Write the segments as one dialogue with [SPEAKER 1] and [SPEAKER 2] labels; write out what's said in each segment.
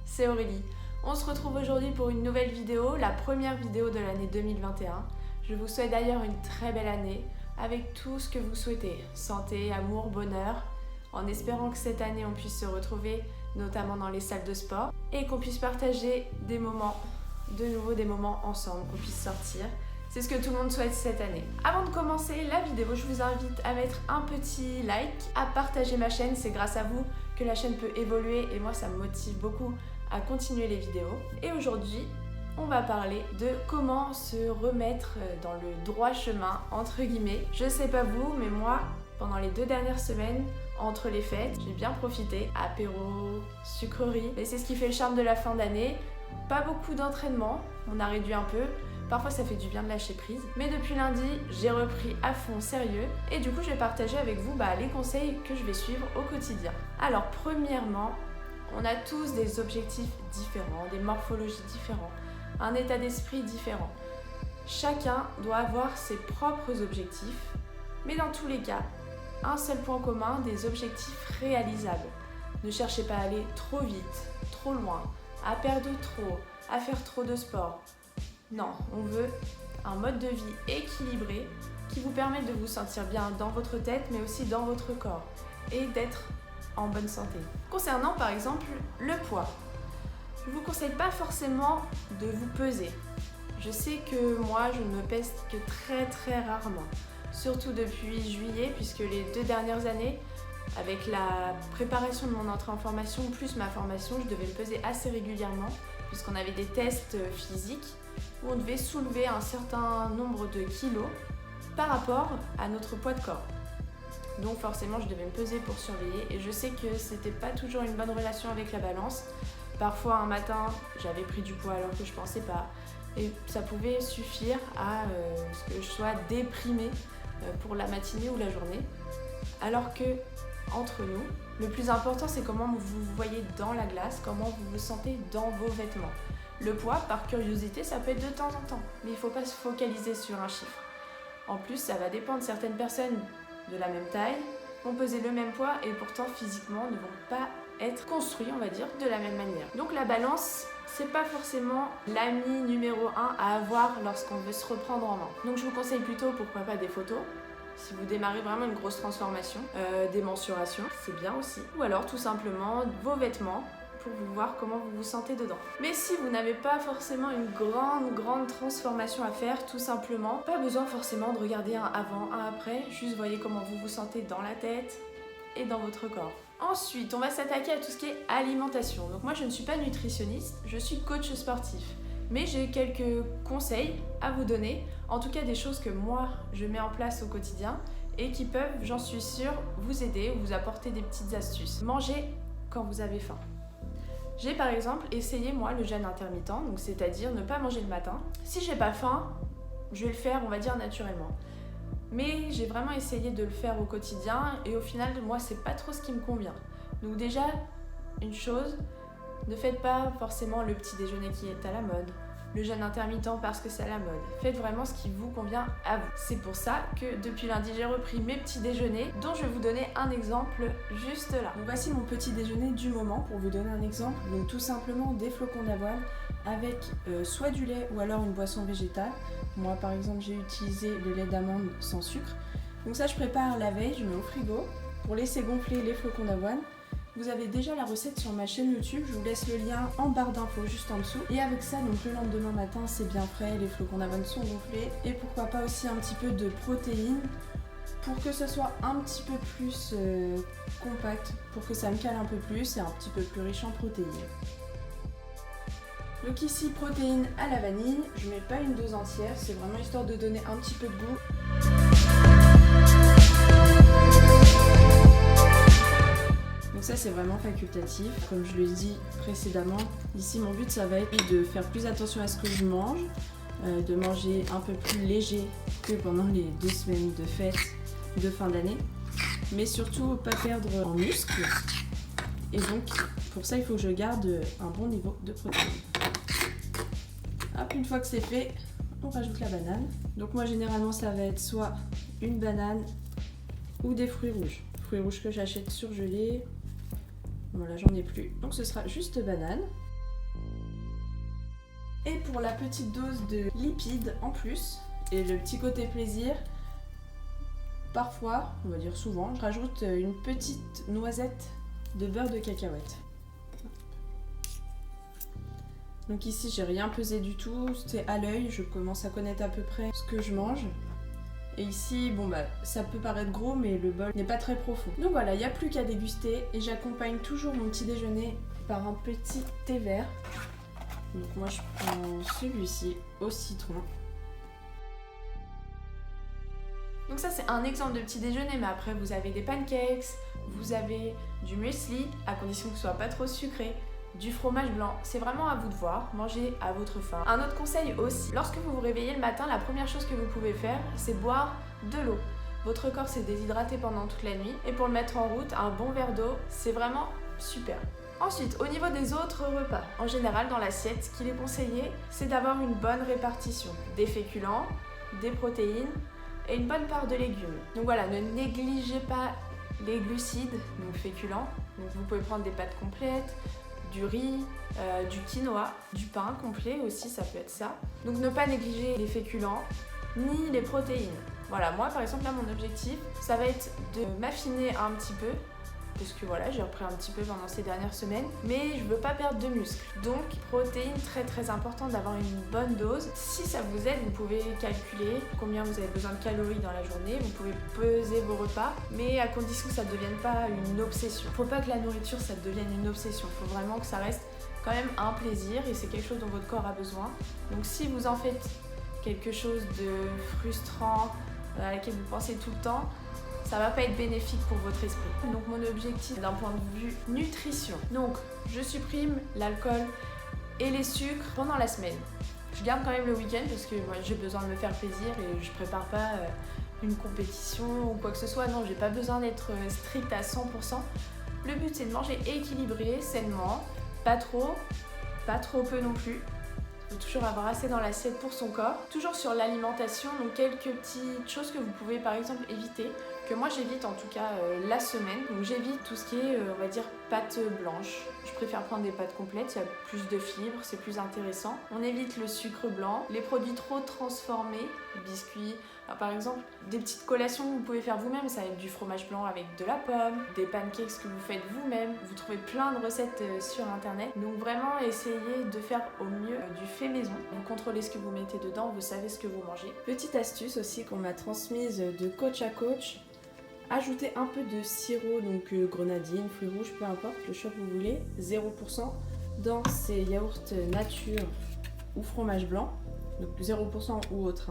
[SPEAKER 1] c'est Aurélie. On se retrouve aujourd'hui pour une nouvelle vidéo, la première vidéo de l'année 2021. Je vous souhaite d'ailleurs une très belle année, avec tout ce que vous souhaitez, santé, amour, bonheur, en espérant que cette année on puisse se retrouver, notamment dans les salles de sport, et qu'on puisse partager des moments, de nouveau des moments ensemble, qu'on puisse sortir. C'est ce que tout le monde souhaite cette année. Avant de commencer la vidéo, je vous invite à mettre un petit like, à partager ma chaîne. C'est grâce à vous que la chaîne peut évoluer et moi ça me motive beaucoup à continuer les vidéos. Et aujourd'hui, on va parler de comment se remettre dans le droit chemin, entre guillemets. Je sais pas vous, mais moi, pendant les 2 dernières semaines, entre les fêtes, j'ai bien profité. Apéro, sucreries, et c'est ce qui fait le charme de la fin d'année. Pas beaucoup d'entraînement, on a réduit un peu. Parfois ça fait du bien de lâcher prise. Mais depuis lundi, j'ai repris à fond sérieux et du coup je vais partager avec vous les conseils que je vais suivre au quotidien. Alors premièrement, on a tous des objectifs différents, des morphologies différentes, un état d'esprit différent. Chacun doit avoir ses propres objectifs, mais dans tous les cas, un seul point commun, des objectifs réalisables. Ne cherchez pas à aller trop vite, trop loin, à perdre trop, à faire trop de sport. Non, on veut un mode de vie équilibré qui vous permette de vous sentir bien dans votre tête mais aussi dans votre corps et d'être en bonne santé. Concernant par exemple le poids, je ne vous conseille pas forcément de vous peser. Je sais que moi je ne me pèse que très rarement, surtout depuis juillet puisque les 2 dernières années, avec la préparation de mon entrée en formation plus ma formation, je devais me peser assez régulièrement puisqu'on avait des tests physiques où on devait soulever un certain nombre de kilos par rapport à notre poids de corps. Donc forcément je devais me peser pour surveiller et je sais que c'était pas toujours une bonne relation avec la balance. Parfois un matin j'avais pris du poids alors que je pensais pas et ça pouvait suffire à ce que je sois déprimée pour la matinée ou la journée. Alors que entre nous, le plus important c'est comment vous vous voyez dans la glace, comment vous vous sentez dans vos vêtements. Le poids, par curiosité, ça peut être de temps en temps, mais il ne faut pas se focaliser sur un chiffre. En plus, ça va dépendre. Certaines personnes de la même taille vont peser le même poids et pourtant physiquement ne vont pas être construits, on va dire, de la même manière. Donc la balance, c'est pas forcément l'ami numéro 1 à avoir lorsqu'on veut se reprendre en main. Donc je vous conseille plutôt, pourquoi pas, des photos. Si vous démarrez vraiment une grosse transformation, des mensurations, c'est bien aussi. Ou alors tout simplement vos vêtements, pour vous voir comment vous vous sentez dedans. Mais si vous n'avez pas forcément une grande transformation à faire, tout simplement, pas besoin forcément de regarder un avant, un après, juste voyez comment vous vous sentez dans la tête et dans votre corps. Ensuite, on va s'attaquer à tout ce qui est alimentation. Donc moi je ne suis pas nutritionniste, je suis coach sportif. Mais j'ai quelques conseils à vous donner, en tout cas des choses que moi je mets en place au quotidien et qui peuvent, j'en suis sûre, vous aider ou vous apporter des petites astuces. Mangez quand vous avez faim. J'ai par exemple essayé moi le jeûne intermittent, donc c'est-à-dire ne pas manger le matin. Si j'ai pas faim, je vais le faire on va dire naturellement. Mais j'ai vraiment essayé de le faire au quotidien et au final moi c'est pas trop ce qui me convient. Donc déjà une chose, ne faites pas forcément le petit déjeuner qui est à la mode, le jeûne intermittent parce que c'est à la mode. Faites vraiment ce qui vous convient à vous. C'est pour ça que depuis lundi, j'ai repris mes petits déjeuners dont je vais vous donner un exemple juste là. Donc voici mon petit déjeuner du moment pour vous donner un exemple. Donc tout simplement des flocons d'avoine avec soit du lait ou alors une boisson végétale. Moi par exemple, j'ai utilisé le lait d'amande sans sucre. Donc ça, je prépare la veille, je mets au frigo pour laisser gonfler les flocons d'avoine. Vous avez déjà la recette sur ma chaîne YouTube, je vous laisse le lien en barre d'infos juste en dessous. Et avec ça, donc le lendemain matin, c'est bien frais, les flocons d'avoine sont gonflés. Et pourquoi pas aussi un petit peu de protéines pour que ce soit un petit peu plus compact, pour que ça me cale un peu plus et un petit peu plus riche en protéines. Donc ici, protéines à la vanille, je mets pas une dose entière, c'est vraiment histoire de donner un petit peu de goût. Donc ça c'est vraiment facultatif, comme je l'ai dit précédemment. Ici mon but ça va être de faire plus attention à ce que je mange, de manger un peu plus léger que pendant les 2 semaines de fête de fin d'année, mais surtout pas perdre en muscles. Et donc pour ça il faut que je garde un bon niveau de protéines. Hop, une fois que c'est fait, on rajoute la banane. Donc moi généralement ça va être soit une banane ou des fruits rouges. Fruits rouges que j'achète surgelés. Bon là j'en ai plus, donc ce sera juste banane. Et pour la petite dose de lipides en plus, et le petit côté plaisir, parfois, on va dire souvent, je rajoute une petite noisette de beurre de cacahuète. Donc ici, j'ai rien pesé du tout, c'était à l'œil, je commence à connaître à peu près ce que je mange. Et ici, bon bah, ça peut paraître gros, mais le bol n'est pas très profond. Donc voilà, il n'y a plus qu'à déguster et j'accompagne toujours mon petit déjeuner par un petit thé vert. Donc moi, je prends celui-ci au citron. Donc ça, c'est un exemple de petit déjeuner, mais après, vous avez des pancakes, vous avez du muesli, à condition que ce soit pas trop sucré, du fromage blanc, c'est vraiment à vous de voir, mangez à votre faim. Un autre conseil aussi, lorsque vous vous réveillez le matin, la première chose que vous pouvez faire, c'est boire de l'eau. Votre corps s'est déshydraté pendant toute la nuit et pour le mettre en route, un bon verre d'eau, c'est vraiment super. Ensuite, au niveau des autres repas, en général dans l'assiette, ce qu'il est conseillé, c'est d'avoir une bonne répartition des féculents, des protéines et une bonne part de légumes. Donc voilà, ne négligez pas les glucides, donc féculents. Donc vous pouvez prendre des pâtes complètes, du riz, du quinoa, du pain complet aussi, ça peut être ça. Donc ne pas négliger les féculents ni les protéines. Voilà, moi par exemple là mon objectif, ça va être de m'affiner un petit peu, parce que voilà, j'ai repris un petit peu pendant ces dernières semaines, mais je veux pas perdre de muscle. Donc protéines, très important d'avoir une bonne dose. Si ça vous aide, vous pouvez calculer combien vous avez besoin de calories dans la journée, vous pouvez peser vos repas, mais à condition que ça ne devienne pas une obsession. Faut pas que la nourriture ça devienne une obsession, faut vraiment que ça reste quand même un plaisir et c'est quelque chose dont votre corps a besoin. Donc si vous en faites quelque chose de frustrant, à laquelle vous pensez tout le temps, ça va pas être bénéfique pour votre esprit. Donc mon objectif d'un point de vue nutrition. Donc je supprime l'alcool et les sucres pendant la semaine. Je garde quand même le week-end parce que moi j'ai besoin de me faire plaisir et je prépare pas une compétition ou quoi que ce soit. Non, j'ai pas besoin d'être strict à 100%. Le but c'est de manger équilibré, sainement, pas trop peu non plus. Il faut toujours avoir assez dans l'assiette pour son corps. Toujours sur l'alimentation, donc quelques petites choses que vous pouvez par exemple éviter, que moi j'évite en tout cas la semaine. Donc j'évite tout ce qui est, on va dire, pâtes blanches. Je préfère prendre des pâtes complètes, il y a plus de fibres, c'est plus intéressant. On évite le sucre blanc, les produits trop transformés, biscuits. Alors, par exemple, des petites collations que vous pouvez faire vous-même, ça va être du fromage blanc avec de la pomme, des pancakes que vous faites vous-même. Vous trouvez plein de recettes sur internet. Donc vraiment, essayez de faire au mieux du fait maison. Vous contrôlez ce que vous mettez dedans, vous savez ce que vous mangez. Petite astuce aussi qu'on m'a transmise de coach à coach. Ajoutez un peu de sirop, donc grenadine, fruits rouges, peu importe, le choix que vous voulez, 0% dans ces yaourts nature ou fromage blanc. Donc 0% ou autre.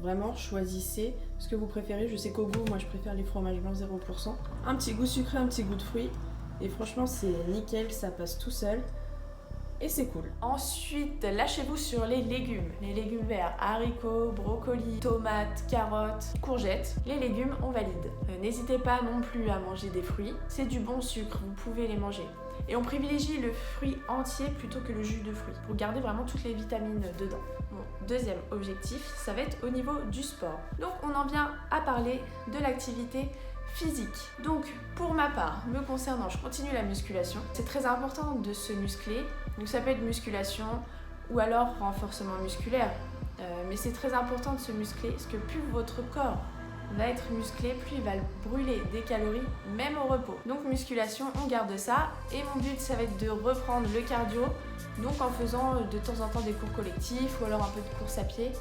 [SPEAKER 1] Vraiment, choisissez ce que vous préférez. Je sais qu'au goût, moi je préfère les fromages blancs 0%. Un petit goût sucré, un petit goût de fruits. Et franchement, c'est nickel, ça passe tout seul. Et c'est cool. Ensuite, lâchez-vous sur les légumes. Les légumes verts, haricots, brocolis, tomates, carottes, courgettes. Les légumes, on valide. N'hésitez pas non plus à manger des fruits. C'est du bon sucre, vous pouvez les manger. Et on privilégie le fruit entier plutôt que le jus de fruits, pour garder vraiment toutes les vitamines dedans. Mon deuxième objectif, ça va être au niveau du sport. Donc on en vient à parler de l'activité physique. Donc pour ma part, me concernant, je continue la musculation. C'est très important de se muscler. Donc ça peut être musculation ou alors renforcement musculaire. Mais c'est très important de se muscler parce que plus votre corps va être musclé, plus il va brûler des calories, même au repos. Donc musculation, on garde ça. Et mon but, ça va être de reprendre le cardio, donc en faisant de temps en temps des cours collectifs ou alors un peu de course à pied.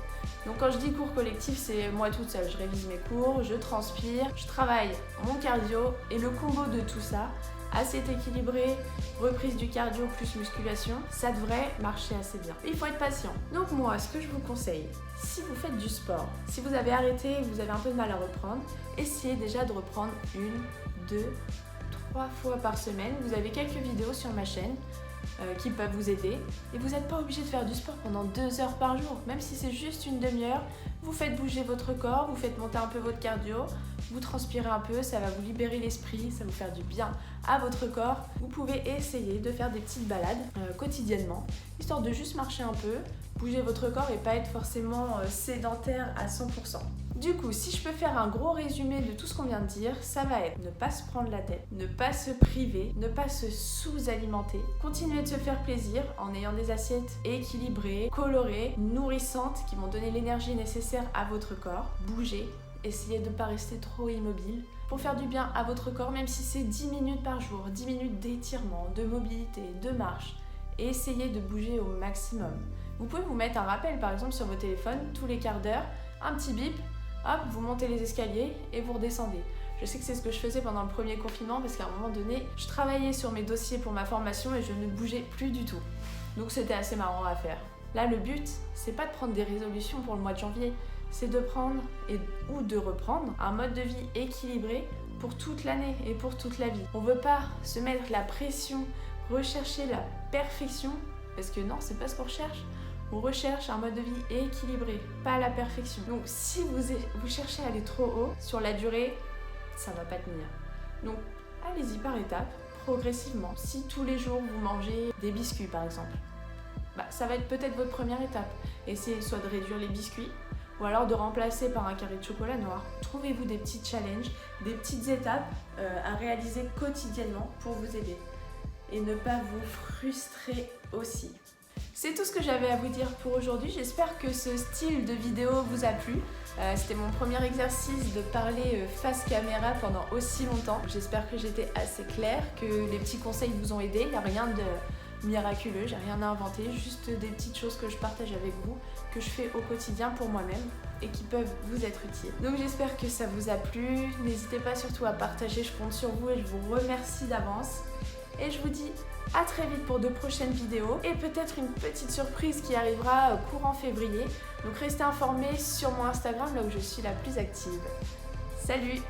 [SPEAKER 1] Donc quand je dis cours collectifs, c'est moi toute seule. Je révise mes cours, je transpire, je travaille mon cardio et le combo de tout ça, assez équilibré, reprise du cardio plus musculation, ça devrait marcher assez bien. Il faut être patient. Donc moi, ce que je vous conseille, si vous faites du sport, si vous avez arrêté et que vous avez un peu de mal à reprendre, essayez déjà de reprendre 1, 2, 3 fois par semaine. Vous avez quelques vidéos sur ma chaîne qui peuvent vous aider. Et vous n'êtes pas obligé de faire du sport pendant 2 heures par jour. Même si c'est juste une demi-heure, vous faites bouger votre corps, vous faites monter un peu votre cardio, vous transpirez un peu, ça va vous libérer l'esprit, ça va vous faire du bien à votre corps. Vous pouvez essayer de faire des petites balades quotidiennement, histoire de juste marcher un peu, bouger votre corps et pas être forcément sédentaire à 100%. Du coup, si je peux faire un gros résumé de tout ce qu'on vient de dire, ça va être ne pas se prendre la tête, ne pas se priver, ne pas se sous-alimenter, continuer de se faire plaisir en ayant des assiettes équilibrées, colorées, nourrissantes qui vont donner l'énergie nécessaire à votre corps, bouger, essayez de ne pas rester trop immobile pour faire du bien à votre corps, même si c'est 10 minutes par jour, 10 minutes d'étirement, de mobilité, de marche, et essayez de bouger au maximum. Vous pouvez vous mettre un rappel par exemple sur vos téléphones, tous les quarts d'heure, un petit bip, hop, vous montez les escaliers et vous redescendez. Je sais que c'est ce que je faisais pendant le premier confinement parce qu'à un moment donné, je travaillais sur mes dossiers pour ma formation et je ne bougeais plus du tout. Donc c'était assez marrant à faire. Là, le but, c'est pas de prendre des résolutions pour le mois de janvier, c'est de prendre ou de reprendre un mode de vie équilibré pour toute l'année et pour toute la vie. On veut pas se mettre la pression, rechercher la perfection, parce que non, c'est pas ce qu'on recherche. On recherche un mode de vie équilibré, pas la perfection. Donc si vous cherchez à aller trop haut, sur la durée, ça va pas tenir. Donc allez-y par étapes, progressivement. Si tous les jours vous mangez des biscuits par exemple, ça va être peut-être votre première étape. Essayez soit de réduire les biscuits, ou alors de remplacer par un carré de chocolat noir. Trouvez-vous des petits challenges, des petites étapes à réaliser quotidiennement pour vous aider. Et ne pas vous frustrer aussi. C'est tout ce que j'avais à vous dire pour aujourd'hui. J'espère que ce style de vidéo vous a plu. C'était mon premier exercice de parler face caméra pendant aussi longtemps. J'espère que j'étais assez claire, que les petits conseils vous ont aidé. Il n'y a rien de miraculeux, j'ai rien à inventer, juste des petites choses que je partage avec vous, que je fais au quotidien pour moi-même et qui peuvent vous être utiles. Donc j'espère que ça vous a plu. N'hésitez pas surtout à partager, je compte sur vous et je vous remercie d'avance. Et je vous dis à très vite pour de prochaines vidéos et peut-être une petite surprise qui arrivera courant février. Donc restez informés sur mon Instagram là où je suis la plus active. Salut!